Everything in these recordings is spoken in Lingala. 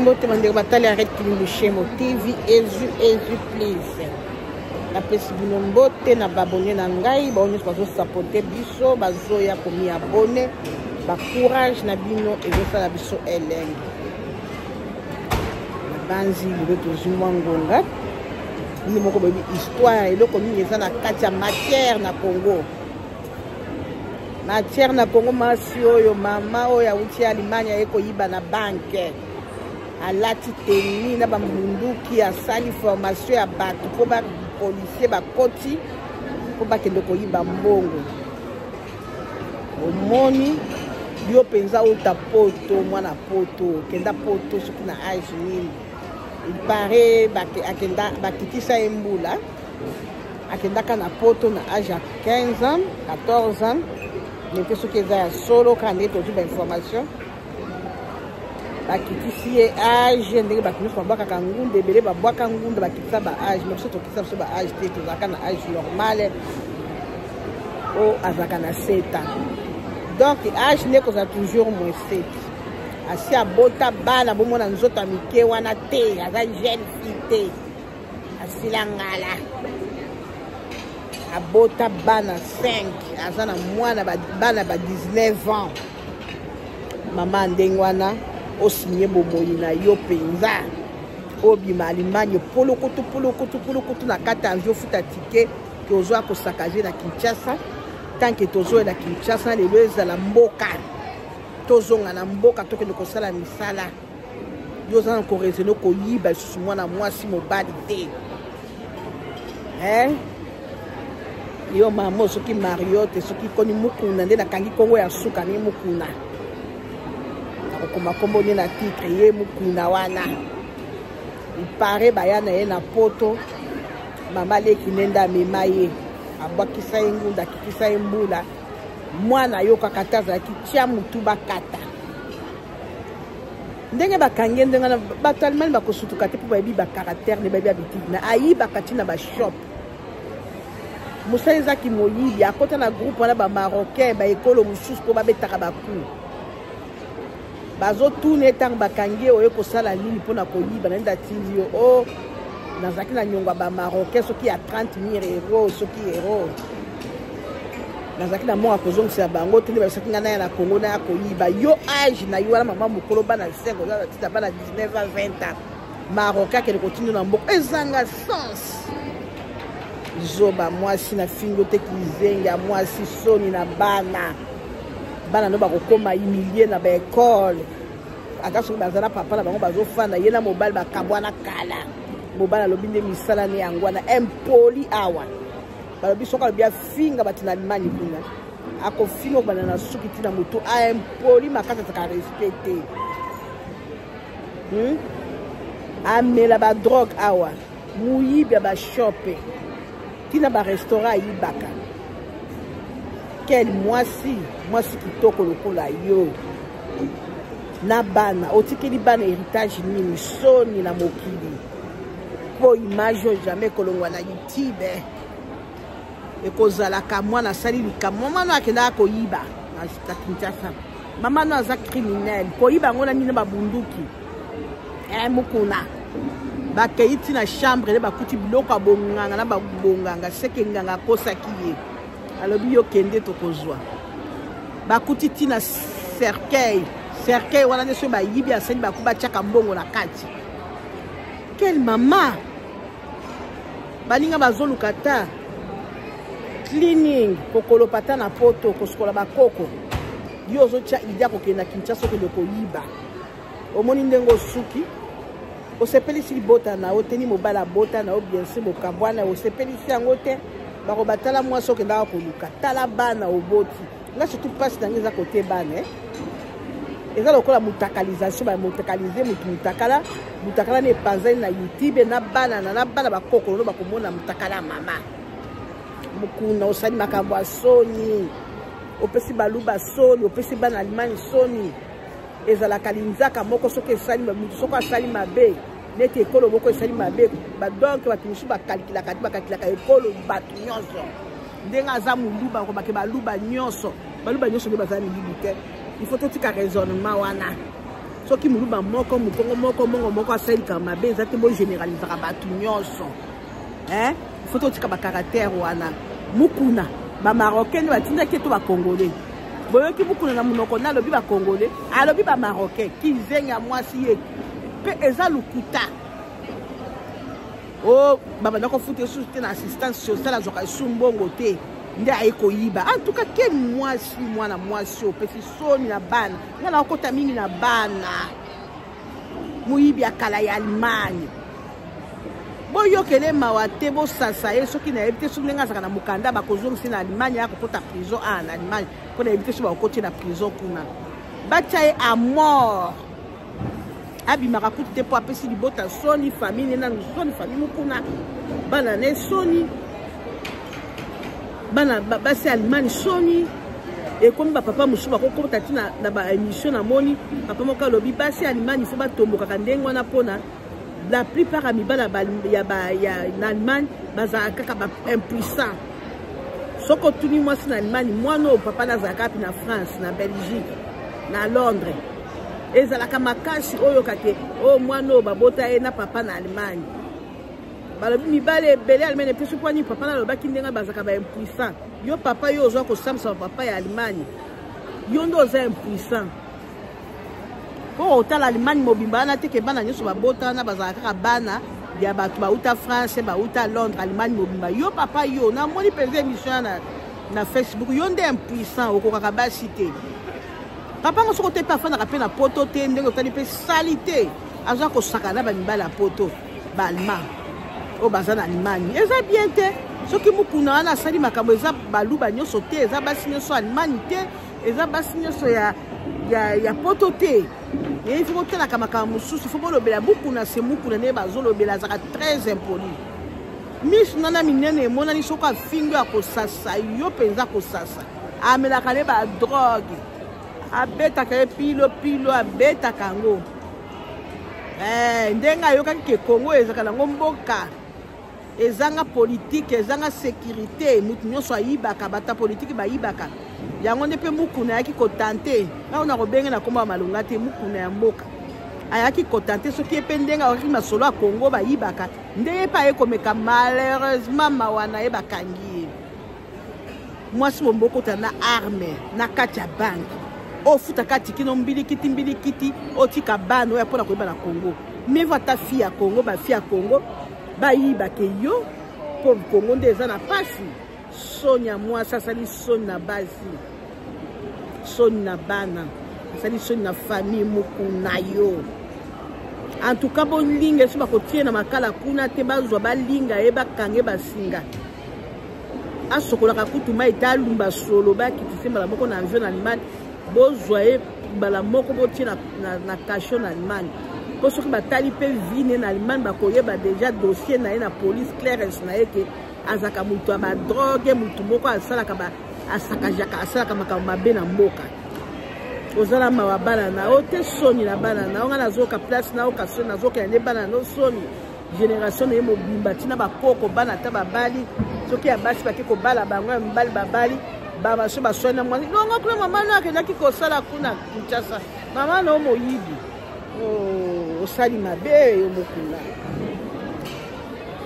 Mbote mandeko batali arrête kilimbuche mo TV ezu please. La pesi bino mbote na babone na ngai ba onyo bazo sapoter biso bazo ya komi abone ba courage na bino ezo sala biso elenge. Banzi bibeto zumwa ngonga. Ni moko bebi histoire eloko nini eza na kati ya matière na Congo. Matière na Congo masi oyo mama oyo awuti ya Alimanya eko yiba na banque. Alati teni na bamunduki asali formation ya bato po ba policier ba koti po ba kende ko yiba mbongo. Omoni yo penza uta poto mwana poto kenda poto soki na âge nini. Il paraît akenda bakitisa embula akenda kana poto na âge ya 15 ans 14 ans mais soki eza ya solo kandi to ba information bakitisi ye âge ndenge bakinyusu babwakaka ngunde ebele babwaka ngunde bakitisa ba âge mais biso tokitisa biso ba âge te tozalaka na âge normal o azalaka na 7 ans donc âge nde kozala toujours moins 7 asi abota bana bomona nzoto ya mike wana te aza jeune fille te asila ngala abota bana 5 aza na mwana bana ba 19 ans mama ndenge wana osinye bomoyi na yo penza obima Alimanya polokoto na kata avion futa tike tozwa kosakaje na Kinshasa tanke tozo na Kinshasa lelo ezala mboka tozonga na mboka tokende kosala misala yo za ko rezeno ko yiba susu mwana mwasi mobali te yo mama soki Mariotte soki koni mukuna nde nakangi Kongo ya suka ni mukuna okoma kombo ni na titre ye mukuna wana ipare bayana ye na poto mama leki nenda mema ye abwakisa engunda kikisa embula mwana yo kakataza kitia mutu bakata ndenge bakange ndenge bato Alimanya bakosutuka te po bayebi ba caractère ne bayebi habitude na ayi bakati na ba shop musali ezaki moyibi akota na groupe wana ba marocain ba ekolo mususu po babetaka baku bazo tourner tang bakangi oyo kosala nini pona koyiba na ndatindi yo o nazaki na nyongwa ba marocain soki ya 30,000 euros soki euro nazaki na monga kozongisa bango tende basaki ngana ya na Congo na ya koyiba yo âge na yo wana mama mokolo bana 5 oza tita bana 19 à 20 ans marocain kele continue na mboko ezanga sens zoba mwasi na fingo te kizenga mwasi soni na bana no bakokoma humilier na ba école ata soki bazala papa na bango bazofanda ye na mobali bakabwana kala mobali alobi nde misala ne yango wana impoli awa balobi soki alobi afinga bato na Alimanya kuna akofinga okobanda na suki ntina motu aimpoli makasi azaka respect te amela badrogue awa moyibi ya bashope ntina barestaurant ayibaka quel mwasi kitoko lokola yo na bana otikeli bana héritage nini soni na mokili po image jamais kolongwa na YouTube ekozalaka mwana asali likambo mama no akenda koyiba na Kinshasa mama no aza criminel koyiba yango na nini babunduki mukuna bakei ti na chambre nde bakuti biloko ya bonganga na babonganga seke nganga akosaki ye alobi yo kende tokozwa bakuti ti na cercueil wana nde soki bayibi asali baku batiaka mbongo na kati quelle mama baninga bazoluka ta cleaning kokolopa ta na poto kosukola bakoko yo ozotia idea kokende na Kinshasa okende koyiba omoni ndenge osuki osepelisi libota na yo teni mobali abota na yo bien sûr bokabwana osepelisi yango te bakobatala mwasi okendaka koluka tala bana oboti nga surtout mpasi nange eza kote bana eza lokola mutakalisation bamutakalize mutakala na epanzani na YouTube na bana bakokolo no bakomona mutakala mama mukuna osali makambo ya soni opesi baluba soni opesi bana Alimanya soni ezalaka linzaka moko soki esali mutu soko asali mabe neti ekolo moko esali mabe donc bato mosusu bakalikilaka ekolo bato nyonso ndenge aza moluba kobake baluba nyonso nde bazala milibi te il faut totika raisonnement wana soki muluba moko mukongo moko asalika mabe eza te bogeneralizaka bato nyonso il faut totika bacaractère wana mukuna bamarocain nde batindaki to bacongolais boyoki mukuna na monoko na alobi bacongolais alobi bamarocain kizenga mwasi ye mpe eza lukuta o babanda kofuta esusu te na assistance sociale azwaka esu mbongo te nde aye koyiba en tout cas quel mwasi mwana mwasi opesi soni na bana nga na okota mingi na bana moyibi ya kala ya Allemagne boyokele mawa te bosasa ye soki nayebi te soki ndenge azalaka na mokanda bakozongisi na Allemagne akokota prison na Allemagne mpo nayebi te soki bakokoti na prison kuna batya ye a mort abimaka kutu te mpo apesi libota soni famille nanu soni famille mokuna bana ne soni bana basi Allemagne soni ekomi bapapa mosusu bakokota ti na baémission na moni papa moko alobi basi Allemagne fo batombokaka ndenge wana mpona la plupart ya mibala na Allemagne bazalaka kaka baimpuissant soki otuni mwasi na Allemagne mwana oyo papa nazalaka api na France na Belgique na Londres ezalaka makasi oyo kake oyo mwana oyo babota ye na papa na Allemagne balobi mibale ebele Allemagne epesi mpwani papa nalobaki ndenge bazalaka baimpuissant yo papa yo ozwa kosambisa bapapa ya Allemagne yo nde oza impuissant po otala Allemagne mobimba wana te ke bana nyonso babota wana bazalaka kaka bana ya bato bauta France bauta Londres Allemagne mobimba yo papa yo namoni mpenza émission na Facebook yo nde impuissant okokaka basi te papa ngo soki otepe afandaka mpe na poto te ndenge otali mpe sali te azwa kosaka na bamibali ya poto baallemand oyo baza na Allemagne eza bien te soki mokuna wana asali makambo eza baluba nyonso te eza basi nyonso Allemagne te eza basi nyonso ya poto te il faut kotalaka makambo mosusu fo bolobela mokuna se mokuna nde bazolobela azalaka très impoli misu nana minene emonani soki afingo ya kosasa yo mpenza kosasa amelaka nde badrogue abetaka ye pilo abetaka yango ndenge ayokaki ke Congo ezalaka nango mboka ezanga politike ezanga sécurité mutu nyonso ayibaka bata politike bayibaka yango nde mpe mukuna ayaki kotante nga ona kobenge na kombo ya malonga te mukuna ya mboka ayaki kotante soki ye mpe ndenge ayokaki masolo ya Congo bayibaka nde ye mpe aye komeka malheureusement mawa na ye bakangi ye mwasi bomboka ota na arme na kati ya banke ofuta kati kino mbilikiti otika bana oyo mpona koyeba na Congo mevo ata fi ya Congo bafi ya Congo bayibake yo mpo Congo nde eza na pasi soni ya mwasi asali soni na basi soni na bana asali soni na famille mokuna yo en tout cas bolinga esi bakotie na makala kuna te bazwa balinga ye bakange basinga asokolaka kutu mai te alumba solo bakitisi mbala moko na avion na Allemagne bozwa ye mbala moko botie na cachot na Allemagne po soki batali mpe vine na Allemagne bakoyeba deja dossier na ye na police clearance na ye ke azaka mutu ya badrogue mutu moko asalaka makambo mabe na mboka ozala mawa bana na o te soni na bana na o nga nazoka place na oka soni nazokela nde bana no soni génération na ye mobimba ntina bakoko bana ata babali soki ya basi bake kobala bango ya mibali babali babaso baswani na mwasi longo kuna mama no akendaki kosala kuna Kinshasa mama no moyibi osali mabe yo mokuna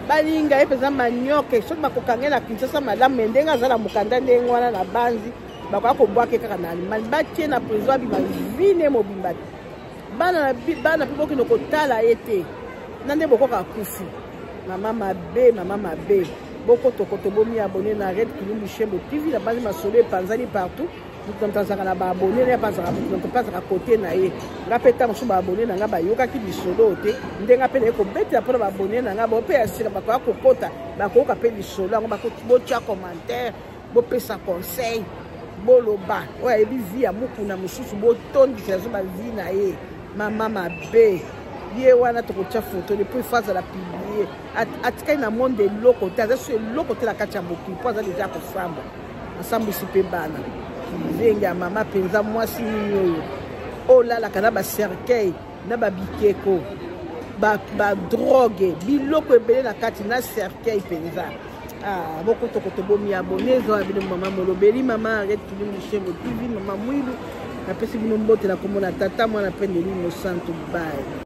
balinga ye mpenza manioke soki bakokanga na Kinshasa malamu ndenge azala mokanda ndenge wana na banzi bakoya kobwake kaka na Allemagne batie na prison abima vine mobimba te bana mpe bokende kotala ye te na nde bokoka kufi mama mabe bokotokoto bomi abonné na Red Kilumbu Shembo TV na banzi masolo epanzani partout mutanzaka na baabonné na panzaka mutu panzaka kote na ye nga mpe ntango mosusu baabonné na nga bayokaki lisolo te ndenga mpe naye kobetela mpona baabonné na nga bo mpe ya sika bakoya kokota bakoyoka mpe lisolo yango botia commentaire bopesa conseil boloba oyo ayebi vi ya mokuna mosusu botondisa yazo bavi na ye mama mabe ye wana tokotia foto depuis phase la publier atikali na monde eloko te aza so eloko te na kati ya mokili mpo aza deja kosamba asambwisi mpe bana ndenge ya mama mpenza mwasi nini oyo olalaka na bacercueil na babikeko badrogue biloko ebele na kati na cercueil mpenza bokotokoto bomi abone eza wa bino mama molobeli mama Red Kilumbu Shembo TV mama mwilu napesi bino mbote na komona tata mwana pe Neli Mosantu. Bye.